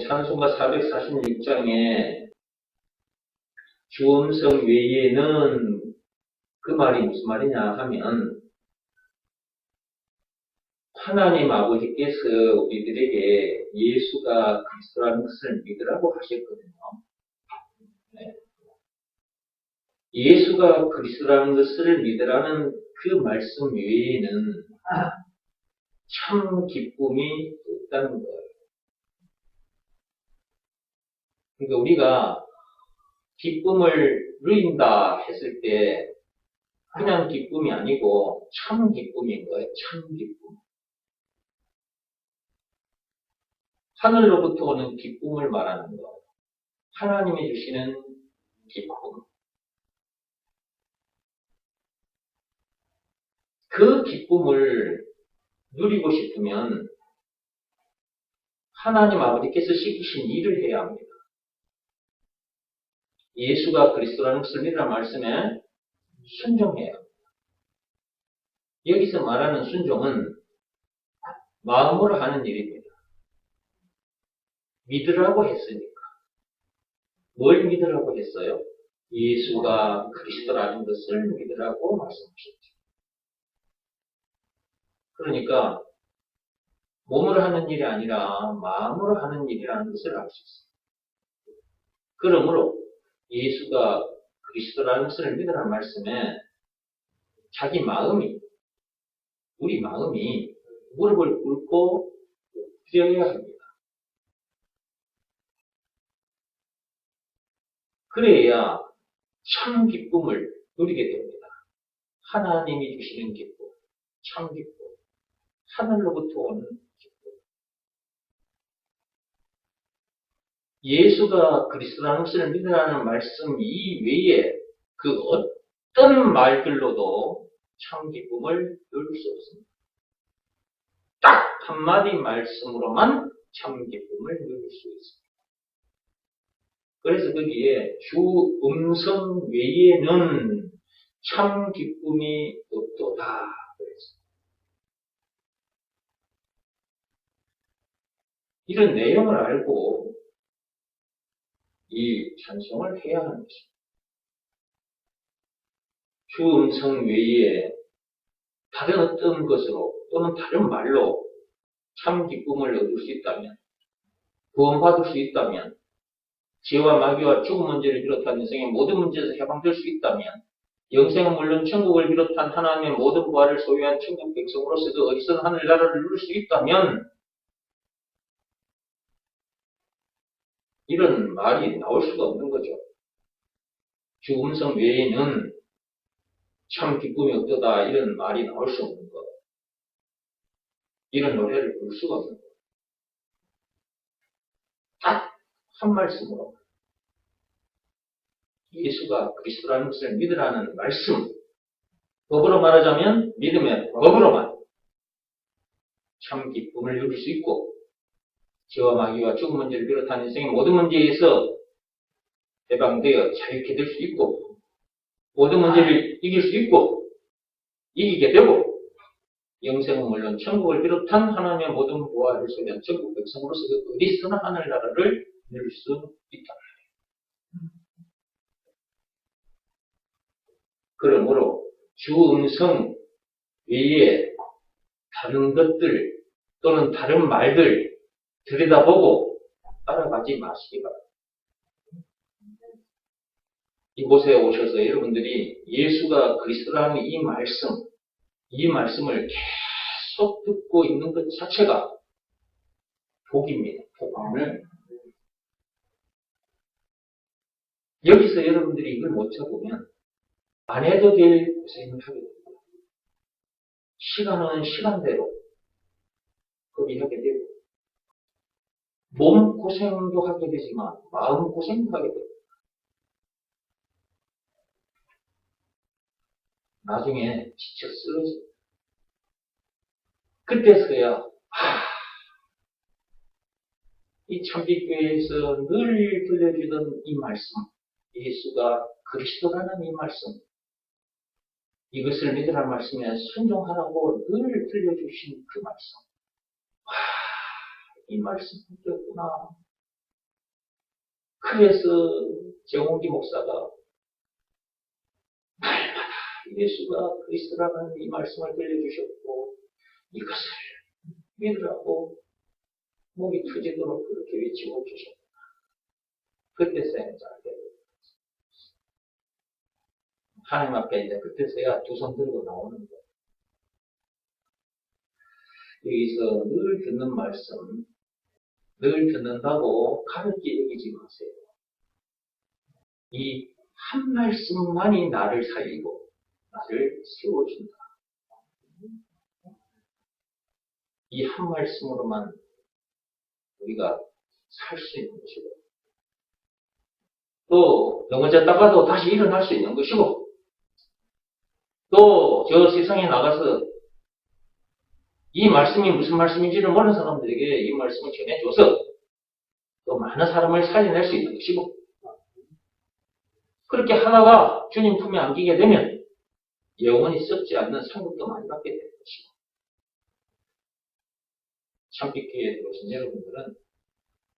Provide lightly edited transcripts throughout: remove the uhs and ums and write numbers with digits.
찬송가 446장에 주음성 외에는 그 말이 무슨 말이냐 하면 하나님 아버지께서 우리들에게 예수가 그리스도라는 것을 믿으라고 하셨거든요. 네. 예수가 그리스도라는 것을 믿으라는 그 말씀 외에는 참 기쁨이 없다는 거예요. 그러니까 우리가 기쁨을 누린다 했을 때 그냥 기쁨이 아니고 참 기쁨인 거예요. 참 기쁨. 하늘로부터 오는 기쁨을 말하는 거예요. 하나님이 주시는 기쁨. 그 기쁨을 누리고 싶으면 하나님 아버지께서 시키신 일을 해야 합니다. 예수가 그리스도라는 것을 믿으라는 말씀에 순종해야 합니다. 여기서 말하는 순종은 마음으로 하는 일입니다. 믿으라고 했으니까. 뭘 믿으라고 했어요? 예수가 그리스도라는 것을 믿으라고 말씀하셨죠. 그러니까 몸으로 하는 일이 아니라 마음으로 하는 일이라는 것을 알 수 있습니다. 그러므로 예수가 그리스도라는 것을 믿으라는 말씀에 자기 마음이, 우리 마음이 무릎을 꿇고 엎드려야 합니다. 그래야 참 기쁨을 누리게 됩니다. 하나님이 주시는 기쁨, 참 기쁨, 하늘로부터 오는 기쁨. 예수가 그리스도라는 것을 믿으라는 말씀 이외에 그 어떤 말들로도 참 기쁨을 누릴 수 없습니다. 딱 한마디 말씀으로만 참 기쁨을 누릴 수 있습니다. 그래서 거기에 주 음성 외에는 참 기쁨이 없도다. 그랬습니다. 이런 내용을 알고 이 찬송을 해야 하는 것입니다. 주 음성 외에 다른 어떤 것으로 또는 다른 말로 참 기쁨을 얻을 수 있다면, 구원받을 수 있다면, 죄와 마귀와 죽음 문제를 비롯한 인생의 모든 문제에서 해방될 수 있다면, 영생은 물론 천국을 비롯한 하나님의 모든 부활을 소유한 천국 백성으로서도 어디서든 하늘나라를 누릴 수 있다면 이런 말이 나올 수가 없는 거죠. 주 음성 외에는 참 기쁨이 없도다 이런 말이 나올 수 없는 것. 이런 노래를 부를 수가 없는 것. 딱 한 말씀으로 예수가 그리스도라는 것을 믿으라는 말씀, 법으로 말하자면 믿음의 법으로만 참 기쁨을 누릴 수 있고 죄와 마귀와 죽음 문제를 비롯한 인생의 모든 문제에서 해방되어 자유케 될 수 있고 모든 문제를 이길 수 있고 이기게 되고 영생은 물론 천국을 비롯한 하나님의 모든 부활을 소유한 천국 백성으로서 어디서나 하늘나라를 누릴 수 있다. 그러므로 주 음성 외에 다른 것들 또는 다른 말들 들여다보고 따라가지 마시기 바랍니다. 이곳에 오셔서 여러분들이 예수가 그리스도라는 이 말씀을 계속 듣고 있는 것 자체가 복입니다. 복음을. 여기서 여러분들이 이걸 못 찾으면 안 해도 될 고생을 하게 됩니다. 시간은 시간대로 거기하게 되고 몸 고생도 하게 되지만 마음 고생도 하게 됩니다. 나중에 지쳐 쓰러져. 그때서야 이 참빛교회에서 늘 들려주던 이 말씀, 예수가 그리스도라는 이 말씀, 이것을 믿으라는 말씀에 순종하라고 늘 들려주신 그 말씀. 이 말씀 듣겠구나. 그래서 정홍기 목사가 날마다 예수가 그리스도라는 이 말씀을 들려주셨고 이것을 믿으라고 목이 터지도록 그렇게 외치고 주셨구나. 그때서야 알게 됐어요. 하나님 앞에 이제 그때서야 두 손 들고 나오는 거예요. 여기서 늘 듣는 말씀, 늘 듣는다고 가볍게 여기지 마세요. 이 한 말씀만이 나를 살리고 나를 세워준다. 이 한 말씀으로만 우리가 살 수 있는 것이고 또 넘어졌다가도 다시 일어날 수 있는 것이고 또 저 세상에 나가서 이 말씀이 무슨 말씀인지를 모르는 사람들에게 이 말씀을 전해줘서 또 많은 사람을 살려낼 수 있는 것이고 그렇게 하다가 주님 품에 안기게 되면 영원히 썩지 않는 상급도 많이 받게 될 것이고 참빛교회에 들어오신 여러분들은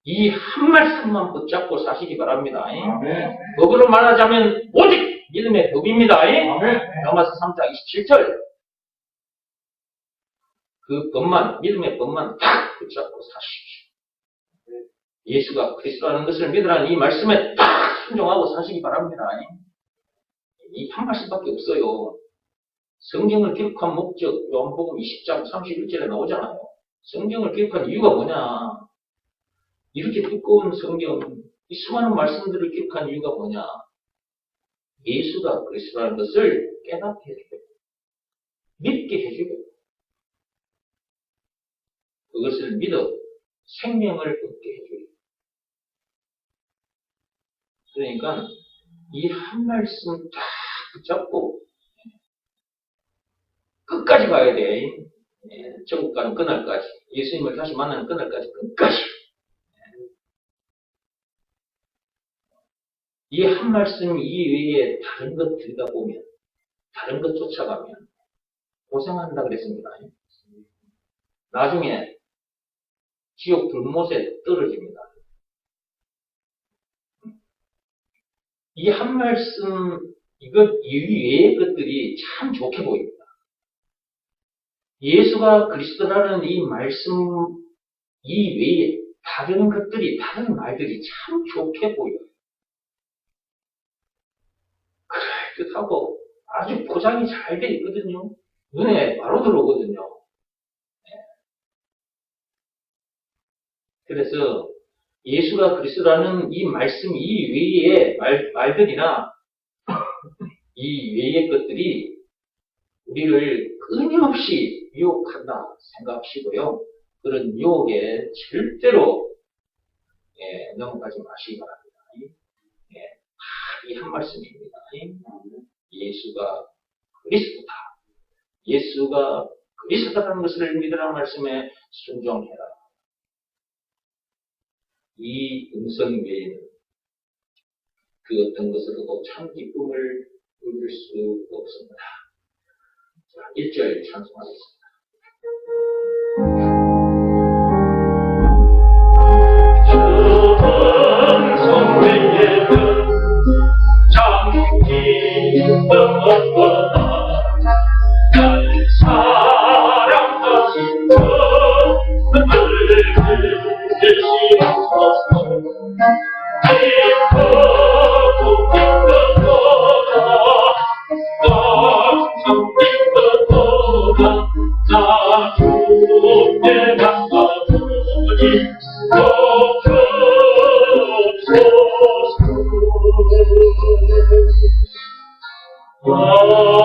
이 한 말씀만 붙잡고 사시기 바랍니다. 법으로 말하자면 오직 믿음의 법입니다. 로마서 3장 27절 그 법만, 믿음의 법만 딱 붙잡고 사십시오. 예수가 그리스도라는 것을 믿으라는 이 말씀에 딱 순종하고 사시기 바랍니다. 이 한 말씀밖에 없어요. 성경을 기록한 목적, 요한복음 20장 31절에 나오잖아요. 성경을 기록한 이유가 뭐냐? 이렇게 두꺼운 성경, 이 수많은 말씀들을 기록한 이유가 뭐냐? 예수가 그리스도라는 것을 깨닫게 해주겠고, 믿게 해주겠고, 그것을 믿어 생명을 얻게 해주겠고. 그러니까 이 한 말씀 딱 붙잡고 끝까지 가야 돼. 천국 가는 그날까지, 예수님을 다시 만나는 그날까지 끝까지. 이 한 말씀 이외에 다른 것 들여다보면, 다른 것 쫓아가면 고생한다 그랬습니다. 나중에 지옥 불못에 떨어집니다. 이 한 말씀, 이것 이외의 것들이 참 좋게 보입니다. 예수가 그리스도라는 이 말씀 이외에 다른 것들이, 다른 말들이 참 좋게 보여요. 그럴듯하고 아주 포장이 잘 돼 있거든요. 눈에 바로 들어오거든요. 그래서 예수가 그리스도라는 이 말씀 이외의 말들이나 이 외의 것들이 우리를 끊임없이 유혹한다 생각하시고요. 그런 유혹에 절대로 넘어가지 마시기 바랍니다. 이 한 말씀입니다. 예수가 그리스도다. 예수가 그리스도라는 것을 믿으라는 말씀에 순종해라. 이 음성 외에는 그 어떤 것으로도 참 기쁨을 누릴 수 없습니다. 자, 1절 찬송하겠습니다. 음성 외에는 참 기쁨 사랑하신 분을 계시옵소서. 기뻐도 기뻐도다 나 주께 나가보니 옵소서.